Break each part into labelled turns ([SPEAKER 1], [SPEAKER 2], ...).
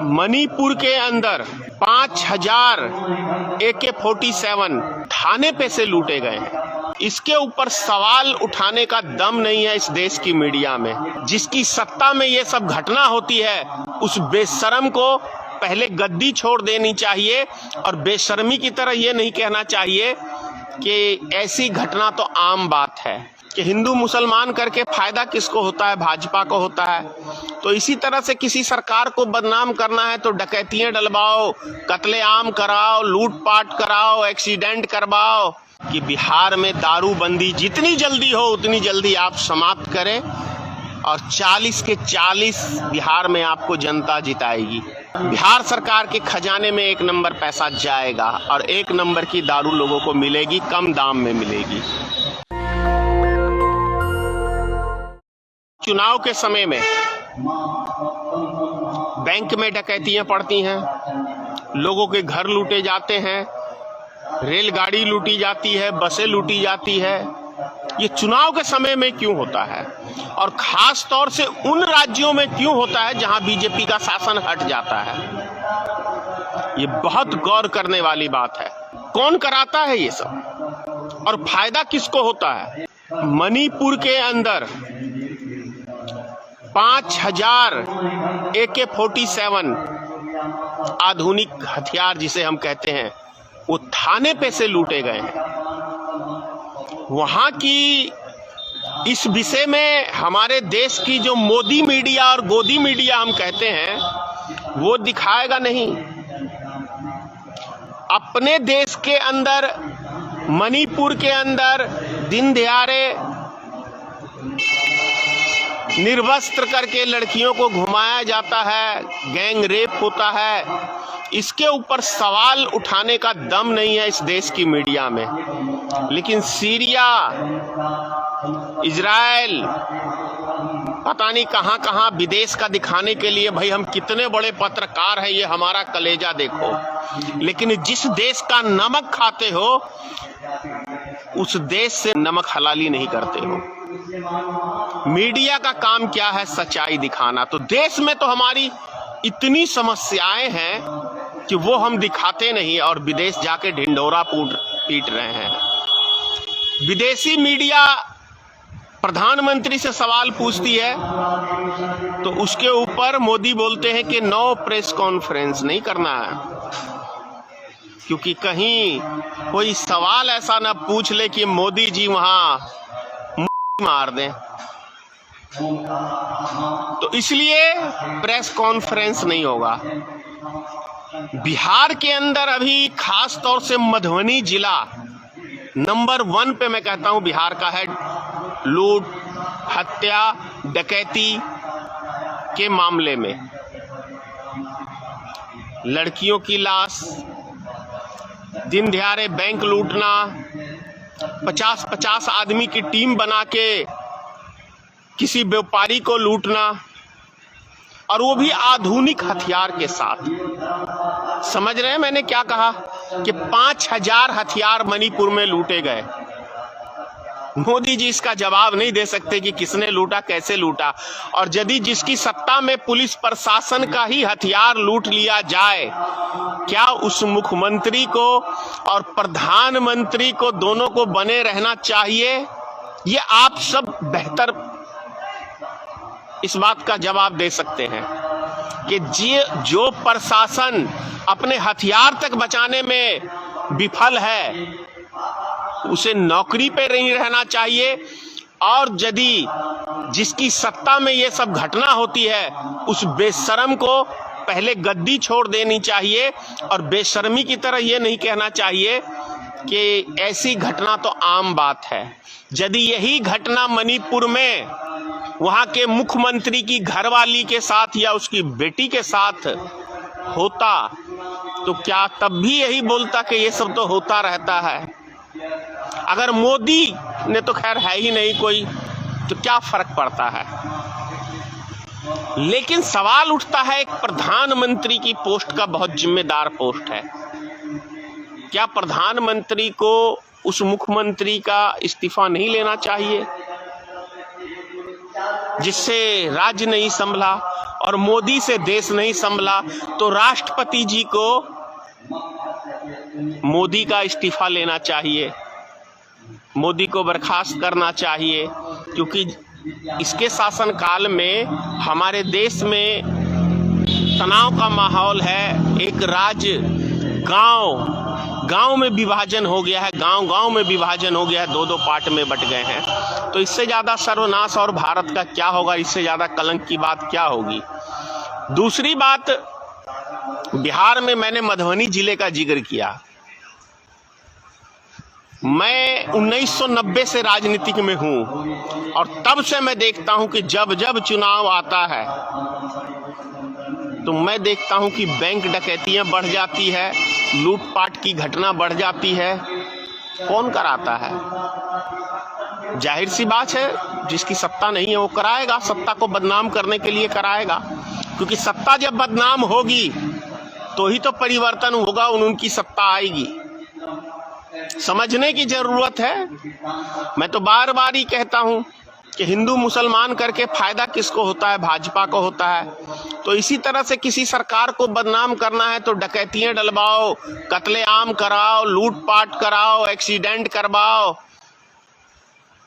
[SPEAKER 1] मणिपुर के अंदर 5000 AK-47 थाने पे से लूटे गए हैं। इसके ऊपर सवाल उठाने का दम नहीं है इस देश की मीडिया में। जिसकी सत्ता में ये सब घटना होती है उस बेशरम को पहले गद्दी छोड़ देनी चाहिए और बेशर्मी की तरह ये नहीं कहना चाहिए कि ऐसी घटना तो आम बात है कि हिंदू मुसलमान करके फायदा किसको होता है, भाजपा को होता है। तो इसी तरह से किसी सरकार को बदनाम करना है तो डकैतियां डलवाओ, कत्लेआम कराओ, लूटपाट कराओ, एक्सीडेंट करवाओ कि बिहार में दारूबंदी जितनी जल्दी हो उतनी जल्दी आप समाप्त करें और 40 के 40 बिहार में आपको जनता जिताएगी। बिहार सरकार के खजाने में 1 नंबर पैसा जाएगा और 1 नंबर की दारू लोगों को मिलेगी, कम दाम में मिलेगी। चुनाव के समय में बैंक में डकैतियां पड़ती हैं, लोगों के घर लूटे जाते हैं, रेलगाड़ी लूटी जाती है, बसें लूटी जाती है। ये चुनाव के समय में क्यों होता है और खास तौर से उन राज्यों में क्यों होता है जहां बीजेपी का शासन हट जाता है? ये बहुत गौर करने वाली बात है। कौन कराता है ये सब और फायदा किसको होता है? मणिपुर के अंदर 5000 AK-47 आधुनिक हथियार जिसे हम कहते हैं वो थाने पे से लूटे गए हैं। वहां की इस विषय में हमारे देश की जो मोदी मीडिया और गोदी मीडिया हम कहते हैं वो दिखाएगा नहीं। अपने देश के अंदर मणिपुर के अंदर दिन दहाड़े निर्वस्त्र करके लड़कियों को घुमाया जाता है, गैंग रेप होता है। इसके ऊपर सवाल उठाने का दम नहीं है इस देश की मीडिया में। लेकिन सीरिया, इजराइल, पता नहीं कहां कहां विदेश का दिखाने के लिए भाई हम कितने बड़े पत्रकार हैं, ये हमारा कलेजा देखो। लेकिन जिस देश का नमक खाते हो उस देश से नमक हलाली नहीं करते हो। मीडिया का काम क्या है? सच्चाई दिखाना। तो देश में तो हमारी इतनी समस्याएं हैं कि वो हम दिखाते नहीं और विदेश जाके ढिंढोरा पीट रहे हैं। विदेशी मीडिया प्रधानमंत्री से सवाल पूछती है तो उसके ऊपर मोदी बोलते हैं कि नो प्रेस कॉन्फ्रेंस नहीं करना है, क्योंकि कहीं कोई सवाल ऐसा ना पूछ ले कि मोदी जी वहां मार दें। तो इसलिए प्रेस कॉन्फ्रेंस नहीं होगा। बिहार के अंदर अभी खास तौर से मधुबनी जिला नंबर 1 पे मैं कहता हूं बिहार का है लूट, हत्या, डकैती के मामले में। लड़कियों की लाश, दिन दहाड़े बैंक लूटना, 50-50 आदमी की टीम बना के किसी व्यापारी को लूटना और वो भी आधुनिक हथियार के साथ। समझ रहे हैं मैंने क्या कहा कि 5000 हथियार मणिपुर में लूटे गए। मोदी जी इसका जवाब नहीं दे सकते कि किसने लूटा, कैसे लूटा। और यदि जिसकी सत्ता में पुलिस प्रशासन का ही हथियार लूट लिया जाए, क्या उस मुख्यमंत्री को और प्रधानमंत्री को दोनों को बने रहना चाहिए? ये आप सब बेहतर इस बात का जवाब दे सकते हैं कि जो प्रशासन अपने हथियार तक बचाने में विफल है उसे नौकरी पे नहीं रहना चाहिए। और यदि जिसकी सत्ता में ये सब घटना होती है उस बेशरम को पहले गद्दी छोड़ देनी चाहिए और बेशर्मी की तरह ये नहीं कहना चाहिए कि ऐसी घटना तो आम बात है। यदि यही घटना मणिपुर में वहां के मुख्यमंत्री की घरवाली के साथ या उसकी बेटी के साथ होता तो क्या तब भी यही बोलता कि ये सब तो होता रहता है? अगर मोदी ने तो खैर है ही नहीं कोई, तो क्या फर्क पड़ता है? लेकिन सवाल उठता है, एक प्रधानमंत्री की पोस्ट का बहुत जिम्मेदार पोस्ट है। क्या प्रधानमंत्री को उस मुख्यमंत्री का इस्तीफा नहीं लेना चाहिए जिससे राज्य नहीं संभला? और मोदी से देश नहीं संभला तो राष्ट्रपति जी को मोदी का इस्तीफा लेना चाहिए, मोदी को बर्खास्त करना चाहिए, क्योंकि इसके शासनकाल में हमारे देश में तनाव का माहौल है। एक राज्य गांव में विभाजन हो गया है, गांव में विभाजन हो गया है, दो पार्ट में बट गए हैं। तो इससे ज़्यादा सर्वनाश और भारत का क्या होगा, इससे ज़्यादा कलंक की बात क्या होगी। दूसरी बात, बिहार में मैंने मधुबनी जिले का जिक्र किया। मैं 1990 से राजनीतिक में हूं और तब से मैं देखता हूं कि जब जब चुनाव आता है तो मैं देखता हूं कि बैंक डकैतियां बढ़ जाती है, लूटपाट की घटना बढ़ जाती है। कौन कराता है? जाहिर सी बात है, जिसकी सत्ता नहीं है वो कराएगा, सत्ता को बदनाम करने के लिए कराएगा, क्योंकि सत्ता जब बदनाम होगी तो ही तो परिवर्तन होगा, उनकी सत्ता आएगी। समझने की जरूरत है। मैं तो बार बार ही कहता हूं कि हिंदू मुसलमान करके फायदा किसको होता है? भाजपा को होता है। तो इसी तरह से किसी सरकार को बदनाम करना है तो डकैतियां डलवाओ, कत्लेआम कराओ, लूटपाट कराओ, एक्सीडेंट करवाओ,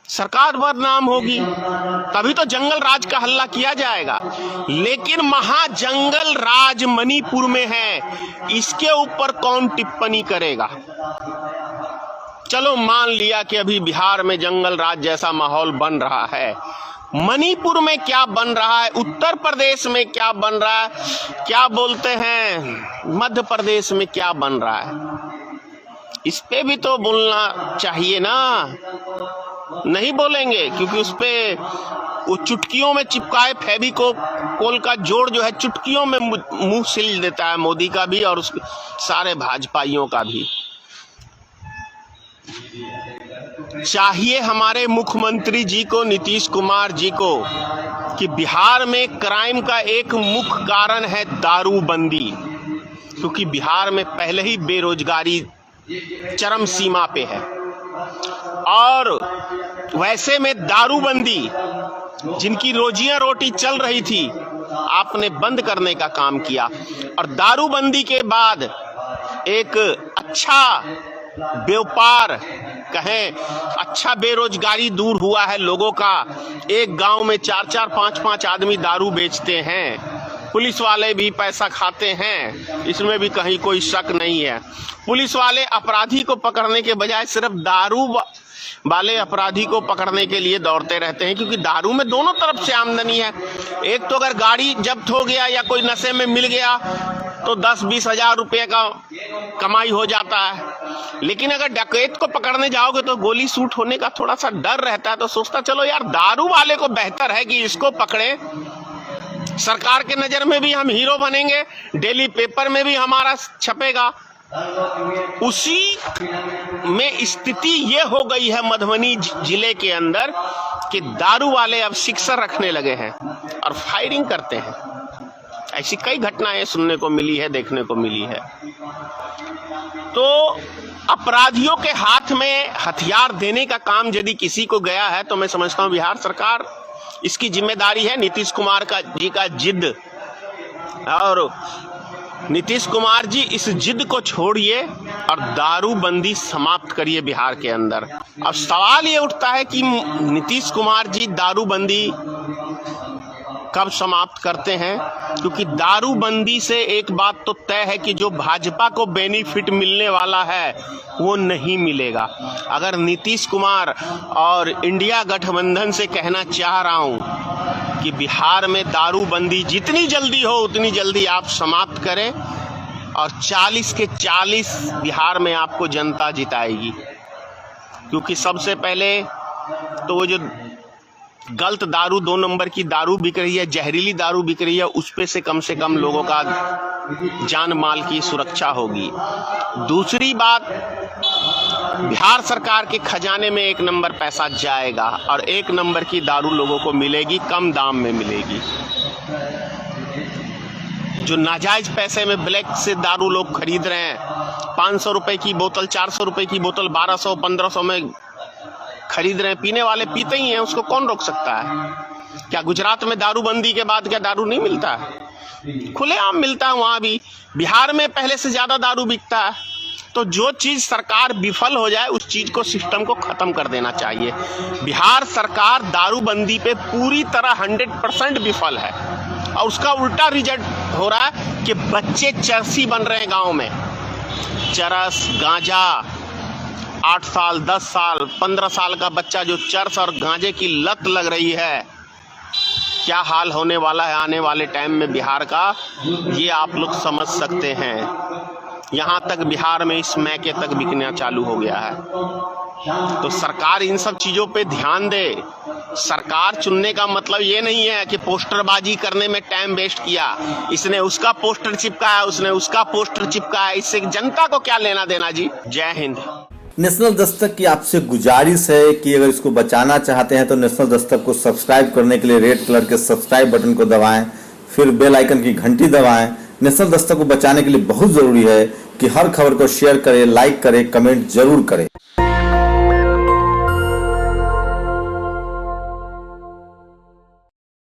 [SPEAKER 1] सरकार बदनाम होगी, तभी तो जंगल राज का हल्ला किया जाएगा। लेकिन महाजंगल राज मणिपुर में है, इसके ऊपर कौन टिप्पणी करेगा? चलो मान लिया कि अभी बिहार में जंगल राज जैसा माहौल बन रहा है, मणिपुर में क्या बन रहा है, उत्तर प्रदेश में क्या बन रहा है, क्या बोलते हैं मध्य प्रदेश में क्या बन रहा है, इस पे भी तो बोलना चाहिए ना। नहीं बोलेंगे क्योंकि उस पे वो चुटकियों में चिपकाए फेविकोल का जोड़ जो है चुटकियों में मुंह सिल देता है, मोदी का भी और उस सारे भाजपाइयों का भी। चाहिए हमारे मुख्यमंत्री जी को, नीतीश कुमार जी को, कि बिहार में क्राइम का एक मुख्य कारण है दारूबंदी, क्योंकि बिहार में पहले ही बेरोजगारी चरम सीमा पे है और वैसे में दारूबंदी जिनकी रोजियां रोटी चल रही थी आपने बंद करने का काम किया और दारूबंदी के बाद एक अच्छा व्यापार कहें, अच्छा बेरोजगारी दूर हुआ है लोगों का। एक गांव में 4-4, 5-5 आदमी दारू बेचते हैं, पुलिस वाले भी पैसा खाते हैं, इसमें भी कहीं कोई शक नहीं है। पुलिस वाले अपराधी को पकड़ने के बजाय सिर्फ दारू वाले अपराधी को पकड़ने के लिए दौड़ते रहते हैं, क्योंकि दारू में दोनों तरफ से आमदनी है। एक तो अगर गाड़ी जब्त हो गया या कोई नशे में मिल गया तो 10-20 हजार रुपये का कमाई हो जाता है, लेकिन अगर डकैत को पकड़ने जाओगे तो गोली शूट होने का थोड़ा सा डर रहता है। तो सोचता चलो यार दारू वाले को बेहतर है कि इसको पकड़े, सरकार के नजर में भी हम हीरो बनेंगे, डेली पेपर में भी हमारा छपेगा। उसी में स्थिति ये हो गई है मधुबनी जिले के अंदर कि दारू वाले अब सिक्सर रखने लगे हैं और फायरिंग करते हैं। ऐसी कई घटनाएं सुनने को मिली है, देखने को मिली है। तो अपराधियों के हाथ में हथियार देने का काम यदि किसी को गया है तो मैं समझता हूं बिहार सरकार इसकी जिम्मेदारी है। नीतीश कुमार जी का जिद, और नीतीश कुमार जी इस जिद को छोड़िए और दारूबंदी समाप्त करिए बिहार के अंदर। अब सवाल ये उठता है कि नीतीश कुमार जी दारूबंदी कब समाप्त करते हैं, क्योंकि दारूबंदी से एक बात तो तय है कि जो भाजपा को बेनिफिट मिलने वाला है वो नहीं मिलेगा। अगर नीतीश कुमार और इंडिया गठबंधन से कहना चाह रहा हूं कि बिहार में दारूबंदी जितनी जल्दी हो उतनी जल्दी आप समाप्त करें और 40 के 40 बिहार में आपको जनता जिताएगी। क्योंकि सबसे पहले तो वो जो गलत दारू, 2 नंबर की दारू बिक रही है, जहरीली दारू बिक रही है, उस पे से कम लोगों का जान माल की सुरक्षा होगी। दूसरी बात, बिहार सरकार के खजाने में 1 नंबर पैसा जाएगा और 1 नंबर की दारू लोगों को मिलेगी, कम दाम में मिलेगी। जो नाजायज पैसे में ब्लैक से दारू लोग खरीद रहे हैं, 500 रुपए की बोतल, 400 रुपए की बोतल 1200-1500 में खरीद रहे हैं, पीने वाले पीते ही हैं, उसको कौन रोक सकता है। क्या गुजरात में दारूबंदी के बाद क्या दारू नहीं मिलता है? खुलेआम मिलता है वहां भी। बिहार में पहले से ज्यादा दारू बिकता है। तो जो चीज सरकार विफल हो जाए उस चीज को, सिस्टम को खत्म कर देना चाहिए। बिहार सरकार दारूबंदी पे पूरी तरह 100% विफल है और उसका उल्टा रिजल्ट हो रहा है कि बच्चे चरसी बन रहे हैं गांव में। चरस, गांजा, 8 साल, 10 साल, 15 साल का बच्चा जो चरस और गांजे की लत लग रही है, क्या हाल होने वाला है आने वाले टाइम में बिहार का, ये आप लोग समझ सकते हैं। यहाँ तक बिहार में इस मैके तक बिकना चालू हो गया है। तो सरकार इन सब चीजों पे ध्यान दे। सरकार चुनने का मतलब ये नहीं है कि पोस्टरबाजी करने में टाइम वेस्ट किया, इसने उसका पोस्टर चिपकाया, उसने उसका पोस्टर चिपकाया, इससे जनता को क्या लेना देना जी। जय हिंद।
[SPEAKER 2] नेशनल दस्तक की आपसे गुजारिश है कि अगर इसको बचाना चाहते हैं तो नेशनल दस्तक को सब्सक्राइब करने के लिए रेड कलर के सब्सक्राइब बटन को दबाएं, फिर बेल आइकन की घंटी दबाएं। नेशनल दस्तक को बचाने के लिए बहुत जरूरी है कि हर खबर को शेयर करें, लाइक करें, कमेंट जरूर करें।